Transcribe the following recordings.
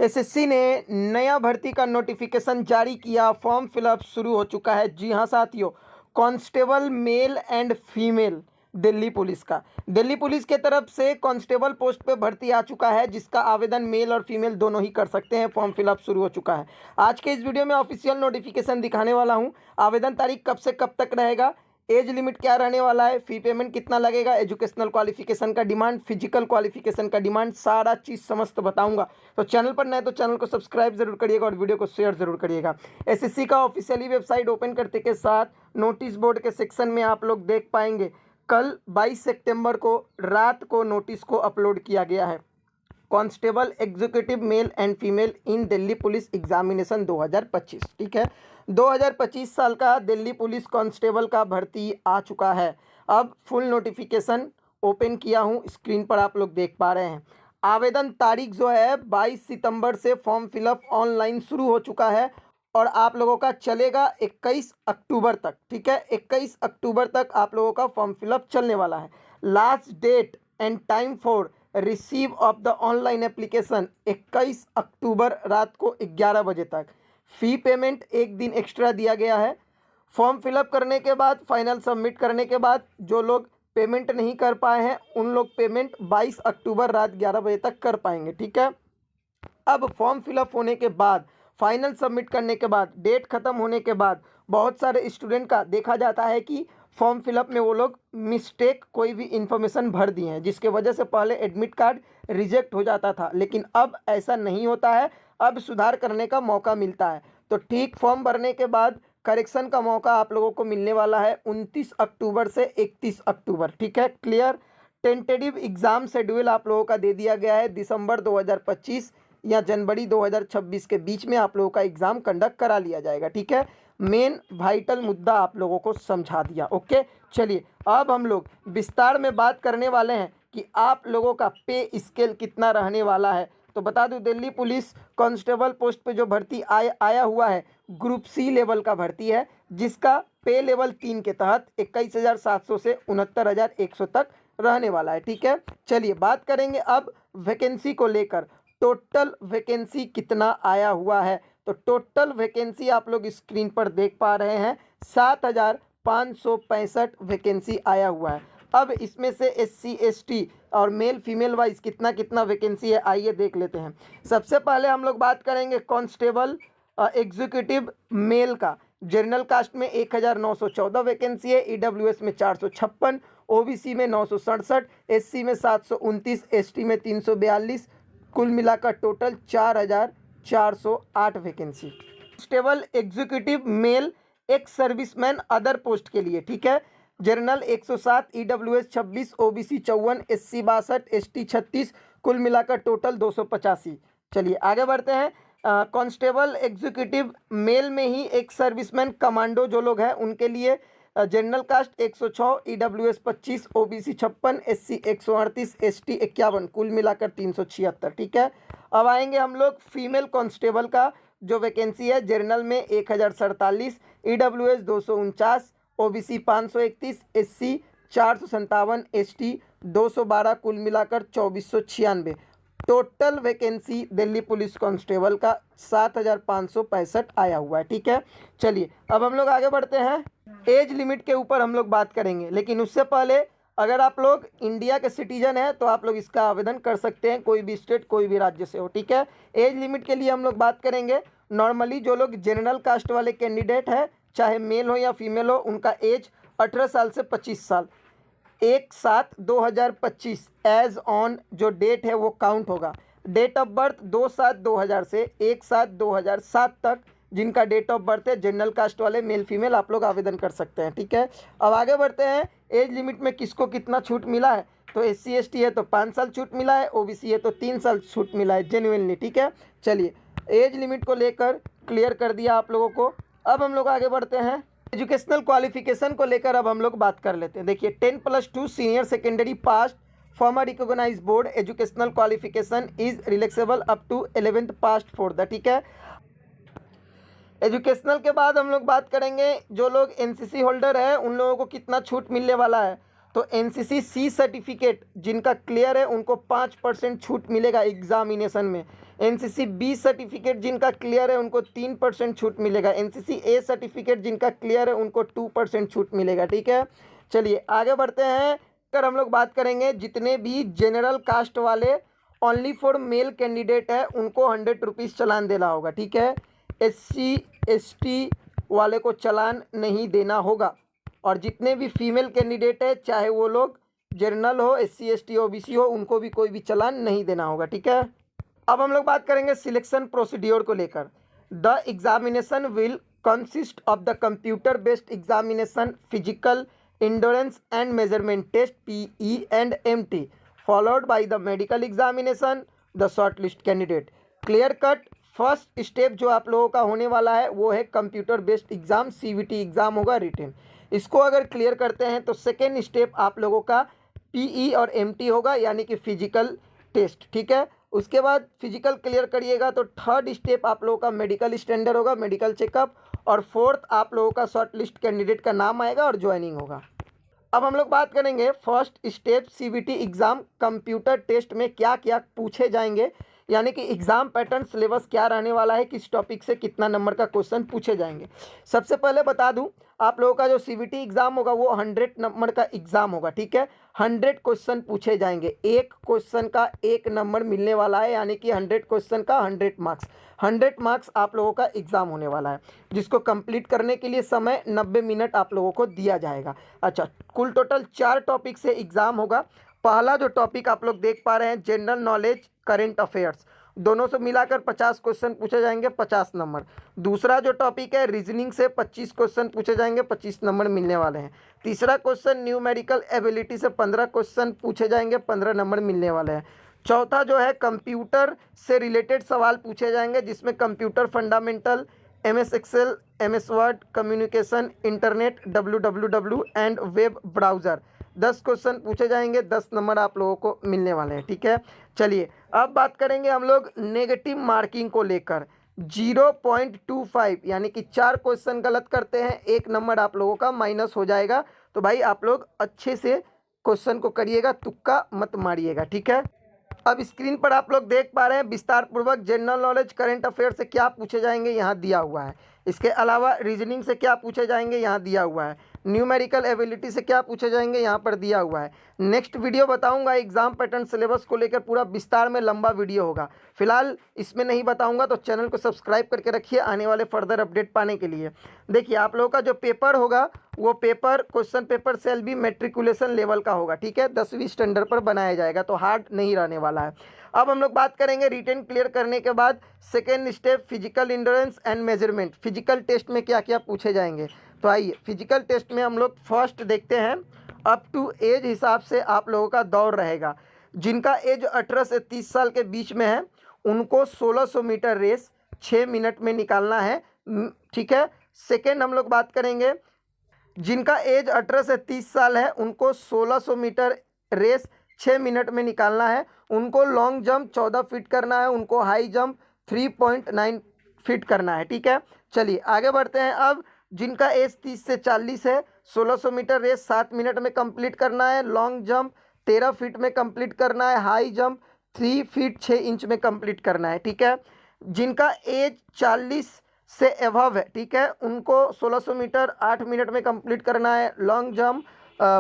SSC ने नया भर्ती का नोटिफिकेशन जारी किया। फॉर्म फिलअप शुरू हो चुका है। जी हाँ साथियों, constable male and female Delhi police के तरफ से कांस्टेबल पोस्ट पे भर्ती आ चुका है, जिसका आवेदन मेल और फीमेल दोनों ही कर सकते हैं। फॉर्म फिलअप शुरू हो चुका है। आज के इस वीडियो में ऑफिशियल नोटिफिकेशन दिखाने वाला हूँ। आवेदन तारीख कब से कब तक रहेगा, एज लिमिट क्या रहने वाला है, फी पेमेंट कितना लगेगा, एजुकेशनल क्वालिफिकेशन का डिमांड, फिजिकल क्वालिफिकेशन का डिमांड, सारा चीज़ समस्त बताऊंगा। तो चैनल पर नए तो चैनल को सब्सक्राइब जरूर करिएगा और वीडियो को शेयर जरूर करिएगा। एसएससी का ऑफिशियली वेबसाइट ओपन करते के साथ नोटिस बोर्ड के सेक्शन में आप लोग देख पाएंगे कल 22 सितंबर को रात को नोटिस को अपलोड किया गया है। Constable executive male and female in Delhi police examination 2025। ठीक है, 2025 साल का दिल्ली पुलिस कांस्टेबल का भर्ती आ चुका है। अब फुल नोटिफिकेशन ओपन किया हूं, स्क्रीन पर आप लोग देख पा रहे हैं। आवेदन तारीख जो है 22 सितंबर से फॉर्म फिलअप ऑनलाइन शुरू हो चुका है और आप लोगों का चलेगा 21 अक्टूबर तक। ठीक है, 21 अक्टूबर तक आप लोगों का फॉर्म फिलअप चलने वाला है। Last date and time for receive of the online application 21 October रात को 11 बजे तक। फ़ी पेमेंट एक दिन एक्स्ट्रा दिया गया है। फॉर्म फिलअप करने के बाद फाइनल सबमिट करने के बाद जो लोग पेमेंट नहीं कर पाए हैं उन लोग पेमेंट 22 अक्टूबर रात 11 बजे तक कर पाएंगे। ठीक है, अब फॉर्म फिलअप होने के बाद फाइनल सबमिट करने के बाद डेट ख़त्म होने के बाद बहुत सारे स्टूडेंट का देखा जाता है कि फॉर्म फिलअप में वो लोग मिस्टेक कोई भी इंफॉर्मेशन भर दिए हैं, जिसके वजह से पहले एडमिट कार्ड रिजेक्ट हो जाता था, लेकिन अब ऐसा नहीं होता है। अब सुधार करने का मौका मिलता है। तो ठीक फॉर्म भरने के बाद करेक्शन का मौका आप लोगों को मिलने वाला है 29 अक्टूबर से 31 अक्टूबर। ठीक है, क्लियर। टेंटेटिव एग्ज़ाम शेड्यूल आप लोगों का दे दिया गया है। दिसंबर 2025 या जनवरी 2026 के बीच में आप लोगों का एग्ज़ाम कंडक्ट करा लिया जाएगा। ठीक है, मेन वाइटल मुद्दा आप लोगों को समझा दिया। ओके, चलिए अब हम लोग विस्तार में बात करने वाले हैं कि आप लोगों का पे स्केल कितना रहने वाला है। तो बता दूं, दिल्ली पुलिस कांस्टेबल पोस्ट पे जो भर्ती आया हुआ है ग्रुप सी लेवल का भर्ती है, जिसका पे लेवल 3 के तहत 21,700 से 69,100 तक रहने वाला है। ठीक है, चलिए बात करेंगे अब वैकेंसी को लेकर। टोटल वैकेंसी कितना आया हुआ है, तो टोटल वैकेंसी आप लोग स्क्रीन पर देख पा रहे हैं 7,565 वैकेंसी आया हुआ है। अब इसमें से SC ST और मेल फीमेल वाइज कितना कितना वैकेंसी है, आइए देख लेते हैं। सबसे पहले हम लोग बात करेंगे कांस्टेबल एग्जीक्यूटिव मेल का। जनरल कास्ट में 1,914 वैकेंसी है, EWS में 456, OBC में 967, SC में 729, ST में 342, कुल मिलाकर total 4,408 vacancy. Constable executive mail ex serviceman other post के लिए। ठीक है, general 107, EWS 26, OBC 54, SC 62, ST 36, कुल मिलाकर टोटल 285। चलिए आगे बढ़ते हैं। कांस्टेबल एग्जीक्यूटिव मेल में ही एक सर्विसमैन कमांडो जो लोग हैं उनके लिए general caste 106, EWS 25, OBC 56, SC 138, ST 51, कुल मिलाकर 376। ठीक है, अब आएंगे हम लोग फीमेल कांस्टेबल का जो वैकेंसी है। जनरल में 1,047, EWS 249, OBC 531, SC 457, ST 212, कुल मिलाकर 2,496। Total vacancy Delhi police constable का 7,565 आया हुआ है। ठीक है, चलिए अब हम लोग आगे बढ़ते हैं। एज लिमिट के ऊपर हम लोग बात करेंगे, लेकिन उससे पहले अगर आप लोग इंडिया के सिटीजन हैं तो आप लोग इसका आवेदन कर सकते हैं, कोई भी स्टेट कोई भी राज्य से हो। ठीक है, एज लिमिट के लिए हम लोग बात करेंगे। नॉर्मली जो लोग जनरल कास्ट वाले कैंडिडेट हैं, चाहे मेल हो या फीमेल हो, उनका एज 18 साल से 25 साल 1/7/2025 एज ऑन जो डेट है वो काउंट होगा। डेट ऑफ बर्थ 2/7/2000 से 1/7/2007 तक जिनका डेट ऑफ बर्थ है जनरल कास्ट वाले मेल फीमेल आप लोग आवेदन कर सकते हैं। ठीक है, अब आगे बढ़ते हैं। एज लिमिट में किसको कितना छूट मिला है, तो SC ST है तो 5 साल छूट मिला है, OBC है तो 3 साल छूट मिला है जेन्युइनली। ठीक है, चलिए एज लिमिट को लेकर क्लियर कर दिया आप लोगों को। अब हम लोग आगे बढ़ते हैं एजुकेशनल क्वालिफिकेशन को लेकर। अब हम लोग बात कर लेते हैं। देखिए 10+2 senior secondary pass from a recognised board educational qualification is relaxable up to 11th passed for the. ठीक है, एजुकेशनल के बाद हम लोग बात करेंगे जो लोग NCC होल्डर है उन लोगों को कितना छूट मिलने वाला है। तो NCC C सर्टिफिकेट जिनका क्लियर है उनको 5% छूट मिलेगा एग्जामिनेशन में। एनसीसी बी सर्टिफिकेट जिनका क्लियर है उनको 3% छूट मिलेगा। एनसीसी ए सर्टिफिकेट जिनका क्लियर है उनको 2% छूट मिलेगा। ठीक है, चलिए आगे बढ़ते हैं। अगर हम लोग बात करेंगे जितने भी जनरल कास्ट वाले ओनली फॉर मेल कैंडिडेट है उनको 100 रुपीज़ चालान देना होगा। ठीक है, SC ST वाले को चालान नहीं देना होगा। और जितने भी फीमेल कैंडिडेट है चाहे वो लोग जनरल हो, SC ST OBC हो, उनको भी कोई भी चालान नहीं देना होगा। ठीक है, अब हम लोग बात करेंगे सिलेक्शन प्रोसीड्योर को लेकर। The examination will consist of the computer based examination, physical endurance and measurement test PE and MT, followed by the medical examination, the short list candidate. Clear cut first step जो आप लोगों का होने वाला है वो है computer based exam, CBT exam होगा रिटन। इसको अगर क्लियर करते हैं तो सेकेंड स्टेप आप लोगों का PE और MT होगा, यानी कि फिजिकल टेस्ट। ठीक है, उसके बाद फिजिकल क्लियर करिएगा तो थर्ड स्टेप आप लोगों का मेडिकल स्टैंडर्ड होगा, मेडिकल चेकअप, और फोर्थ आप लोगों का शॉर्ट लिस्ट कैंडिडेट का नाम आएगा और ज्वाइनिंग होगा। अब हम लोग बात करेंगे first step CBT exam computer test में क्या क्या पूछे जाएंगे, यानी कि एग्जाम पैटर्न सिलेबस क्या रहने वाला है, किस टॉपिक से कितना नंबर का क्वेश्चन पूछे जाएंगे। सबसे पहले बता दूं आप लोगों का जो CBT एग्जाम होगा वो 100 नंबर का एग्जाम होगा। ठीक है, 100 क्वेश्चन पूछे जाएंगे, एक क्वेश्चन का 1 नंबर मिलने वाला है, यानी कि 100 क्वेश्चन का 100 मार्क्स। 100 मार्क्स आप लोगों का एग्जाम होने वाला है, जिसको कंप्लीट करने के लिए समय 90 मिनट आप लोगों को दिया जाएगा। अच्छा, कुल टोटल 4 टॉपिक से एग्जाम होगा। पहला जो टॉपिक आप लोग देख पा रहे हैं जनरल नॉलेज करंट अफेयर्स, दोनों से मिलाकर 50 क्वेश्चन पूछे जाएंगे, 50 नंबर। दूसरा जो टॉपिक है रीजनिंग से 25 क्वेश्चन पूछे जाएंगे, 25 नंबर मिलने वाले हैं। तीसरा क्वेश्चन न्यूमेरिकल एबिलिटी से 15 क्वेश्चन पूछे जाएंगे, 15 नंबर मिलने वाले हैं। चौथा जो है कंप्यूटर से रिलेटेड सवाल पूछे जाएंगे, जिसमें computer fundamental, MS Excel, MS Word, communication, internet, WWW and web browser, 10 question पूछे जाएंगे, 10 नंबर आप लोगों को मिलने वाले हैं। ठीक है, चलिए अब बात करेंगे हम लोग नेगेटिव मार्किंग को लेकर। 0.25 यानी कि 4 क्वेश्चन गलत करते हैं 1 नंबर आप लोगों का माइनस हो जाएगा। तो भाई आप लोग अच्छे से क्वेश्चन को करिएगा, तुक्का मत मारिएगा। ठीक है, अब स्क्रीन पर आप लोग देख पा रहे हैं विस्तार पूर्वक जनरल नॉलेज करंट अफेयर से क्या पूछे जाएंगे यहाँ दिया हुआ है। इसके अलावा रीजनिंग से क्या पूछे जाएंगे यहाँ दिया हुआ है। न्यूमेरिकल एबिलिटी से क्या पूछे जाएंगे यहाँ पर दिया हुआ है। नेक्स्ट वीडियो बताऊंगा एग्जाम पैटर्न सिलेबस को लेकर, पूरा विस्तार में लंबा वीडियो होगा। फिलहाल इसमें नहीं बताऊंगा, तो चैनल को सब्सक्राइब करके रखिए आने वाले फर्दर अपडेट पाने के लिए। देखिए आप लोगों का जो पेपर होगा वो पेपर क्वेश्चन पेपर सेल भी मेट्रिकुलेशन लेवल का होगा। ठीक है, 10वीं स्टैंडर्ड पर बनाया जाएगा, तो हार्ड नहीं रहने वाला है। अब हम लोग बात करेंगे रिटन क्लियर करने के बाद second step physical endurance and measurement, physical test में क्या क्या पूछे जाएंगे। तो आइए फिजिकल टेस्ट में हम लोग फर्स्ट देखते हैं। अप टू एज हिसाब से आप लोगों का दौड़ रहेगा। जिनका एज 18 से 30 साल के बीच में है उनको 1600 मीटर रेस 6 मिनट में निकालना है। ठीक है, सेकेंड हम लोग बात करेंगे जिनका एज 18 से 30 साल है उनको 1600 मीटर रेस 6 मिनट में निकालना है। उनको लॉन्ग जंप 14 फीट करना है, उनको हाई जंप 3.9 फीट करना है। ठीक है, चलिए आगे बढ़ते हैं। अब जिनका एज 30 से 40 है 1600 मीटर रेस 7 मिनट में कंप्लीट करना है, लॉन्ग जंप 13 फीट में कंप्लीट करना है, हाई जंप 3 फीट 6 इंच में कंप्लीट करना है। ठीक है, जिनका एज 40 से एभव है, ठीक है, उनको 1600 मीटर 8 मिनट में कंप्लीट करना है, long jump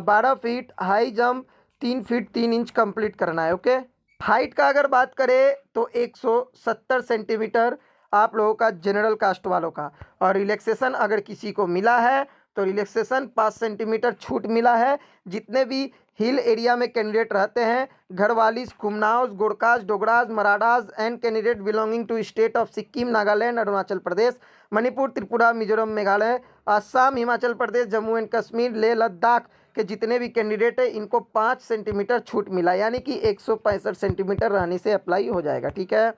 12 feet, high jump 3 feet 3 inch complete करना है। ओके, हाइट का अगर बात करें तो 170 सेंटीमीटर आप लोगों का जनरल कास्ट वालों का, और रिलैक्सेशन अगर किसी को मिला है तो रिलैक्सेशन 5 सेंटीमीटर छूट मिला है। जितने भी हिल एरिया में कैंडिडेट रहते हैं, Garhwalis, Kumaonis, Gorkhas, Dogras, Marathas and candidate belonging to state of Sikkim, Nagaland, Arunachal Pradesh, Manipur, Tripura, Mizoram, Meghalaya, Assam, Himachal Pradesh, Jammu and Kashmir, Leh Ladakh के जितने भी कैंडिडेट है इनको 5 सेंटीमीटर छूट मिला, यानी कि 165 सेंटीमीटर रहने से अप्लाई हो जाएगा। ठीक है,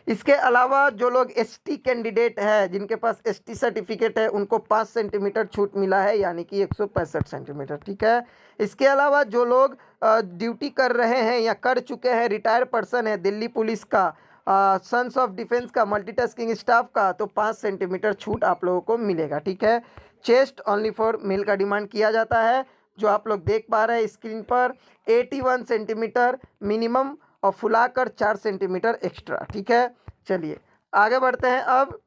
इसके अलावा जो लोग ST कैंडिडेट है जिनके पास ST सर्टिफिकेट है उनको 5 सेंटीमीटर छूट मिला है, यानी कि 165 सेंटीमीटर। ठीक है, इसके अलावा जो लोग ड्यूटी कर रहे हैं या कर चुके हैं, रिटायर्ड पर्सन है, दिल्ली पुलिस का, सन्स ऑफ डिफेंस का, मल्टीटास्किंग स्टाफ का, तो 5 सेंटीमीटर छूट आप लोगों को मिलेगा। ठीक है, चेस्ट ओनली फॉर मेल का डिमांड किया जाता है, जो आप लोग देख पा रहे हैं स्क्रीन पर, 81 सेंटीमीटर मिनिमम और फुलाकर 4 सेंटीमीटर एक्स्ट्रा। ठीक है, चलिए आगे बढ़ते हैं। अब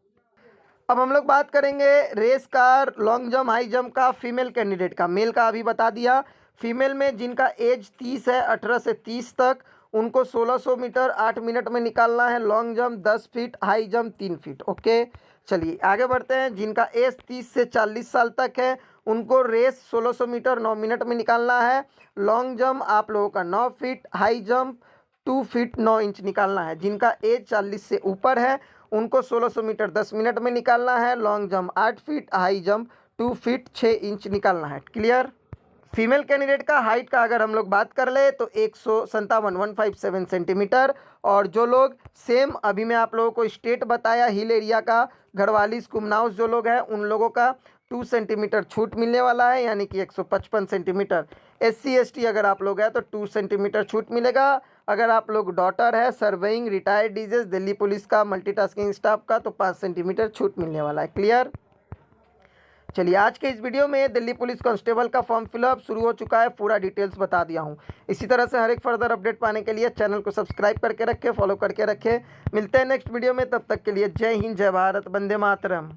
हम लोग बात करेंगे race car, long jump, high jump का फीमेल कैंडिडेट का। मेल का अभी बता दिया। फीमेल में जिनका एज 30 है, 18 से 30 तक, उनको 1600 मीटर 8 मिनट में निकालना है। Long jump 10 feet, high jump 3 feet. Okay, चलिए आगे बढ़ते हैं। जिनका एज 30 से 40 साल तक है, उनको रेस 1600 मीटर 9 मिनट में निकालना है। लॉन्ग जंप आप लोगों का 9 feet, high jump 2 feet 9 inch निकालना है। जिनका एज 40 से ऊपर है, उनको 1600 मीटर 10 मिनट में निकालना है। Long jump 8 feet, high jump 2 feet 6 inch निकालना है। क्लियर। फीमेल कैंडिडेट का हाइट का अगर हम लोग बात कर ले तो 157 सेंटीमीटर। और जो लोग सेम अभी मैं आप लोगों को स्टेट बताया हिल एरिया का, घड़वालीस कुमनाउस जो लोग हैं, उन लोगों का 2 सेंटीमीटर छूट मिलने वाला है, यानी कि 155 सेंटीमीटर। SC ST अगर आप लोग हैं तो 2 सेंटीमीटर छूट मिलेगा। अगर आप लोग डॉटर है, surveying, retired DJs, Delhi police का, मल्टीटास्किंग स्टाफ का, तो 5 सेंटीमीटर छूट मिलने वाला है। क्लियर। चलिए आज के इस वीडियो में दिल्ली पुलिस कांस्टेबल का फॉर्म फिलअप शुरू हो चुका है, पूरा डिटेल्स बता दिया हूँ। इसी तरह से हर एक फर्दर अपडेट पाने के लिए चैनल को सब्सक्राइब करके रखें, फॉलो करके रखें। मिलते हैं नेक्स्ट वीडियो में, तब तक के लिए जय हिंद, जय भारत, वंदे मातरम।